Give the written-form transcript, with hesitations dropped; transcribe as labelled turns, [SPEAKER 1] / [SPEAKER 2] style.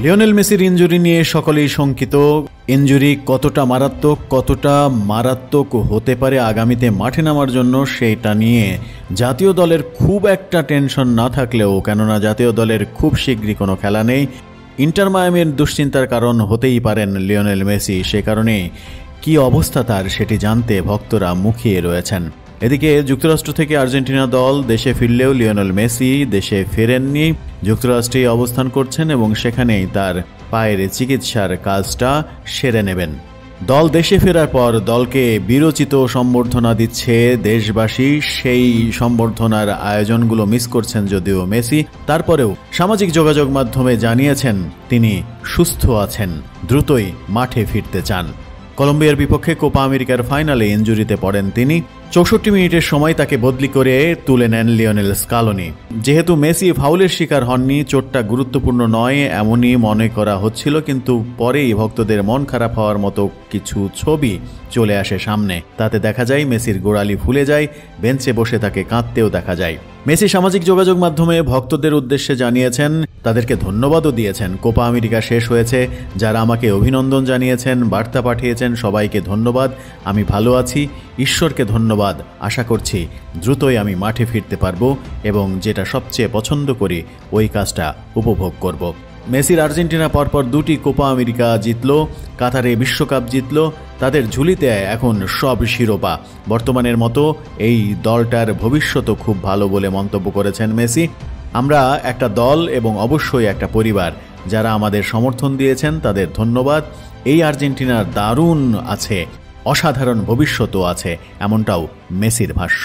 [SPEAKER 1] Lionel মেসির injury নিয়ে সকলেই শঙ্কিত। ইনজুরি কতটা মারাত্মক হতে পারে আগামীতে মাঠে নামার জন্য, সেইটা নিয়ে জাতীয় দলের খুব একটা টেনশন না থাকলেও, কেননা জাতীয় দলের খুব শীঘ্রই কোনো খেলা নেই, ইন্টার মায়ামির দুশ্চিন্তার কারণ হতেই পারেন লিওনেল মেসি। সে কারণে কি অবস্থা তার সেটি জানতে ভক্তরা মুখিয়ে রয়েছেন। এদিকে যুক্তরাষ্ট্র থেকে আর্জেন্টিনা দল দেশে ফিরলেও লিওনেল মেসি দেশে ফেরেননি, যুক্তরাষ্ট্রেই অবস্থান করছেন এবং সেখানেই তার পায়ের চিকিৎসার কাজটা সেরে নেবেন। দল দেশে ফেরার পর দলকে বীরোচিত সম্বর্ধনা দিচ্ছে দেশবাসী। সেই সম্বর্ধনার আয়োজনগুলো মিস করছেন যদিও মেসি, তারপরেও সামাজিক যোগাযোগ মাধ্যমে জানিয়েছেন তিনি সুস্থ আছেন, দ্রুতই মাঠে ফিরতে চান। কলম্বিয়ার বিপক্ষে কোপা আমেরিকার ফাইনালে ইনজুরিতে পড়েন তিনি। 64 মিনিটের সময় তাকে বদলি করে তুলে নেন লিওনেল স্কালোনি। যেহেতু মেসি ফাউলের শিকার হননি, চোটটা গুরুত্বপূর্ণ নয় এমনই মনে করা হচ্ছিল, কিন্তু পরেই ভক্তদের মন খারাপ হওয়ার মতো কিছু ছবি চলে আসে সামনে। তাতে দেখা যায় মেসির গোড়ালি ফুলে যায়, বেঞ্চে বসে তাকে কাঁদতেও দেখা যায়। মেসি সামাজিক যোগাযোগ মাধ্যমে ভক্তদের উদ্দেশ্যে জানিয়েছেন, তাদেরকে ধন্যবাদও দিয়েছেন। কোপা আমেরিকা শেষ হয়েছে, যারা আমাকে অভিনন্দন জানিয়েছেন, বার্তা পাঠিয়েছেন, সবাইকে ধন্যবাদ। আমি ভালো আছি, ঈশ্বরকে ধন্যবাদ। আশা করছি দ্রুতই আমি মাঠে ফিরতে পারবো এবং যেটা সবচেয়ে পছন্দ করি ওই কাজটা উপভোগ করব। মেসির আর্জেন্টিনা পরপর 2টি কোপা আমেরিকা জিতল, কাতারে বিশ্বকাপ জিতল, তাদের ঝুলিতে এখন সব শিরোপা। বর্তমানের মতো এই দলটার ভবিষ্যৎও খুব ভালো বলে মন্তব্য করেছেন মেসি। আমরা একটা দল এবং অবশ্যই একটা পরিবার, যারা আমাদের সমর্থন দিয়েছেন তাদের ধন্যবাদ। এই আর্জেন্টিনার দারুণ আছে, অসাধারণ ভবিষ্যৎও আছে, এমনটাও মেসির ভাষ্য।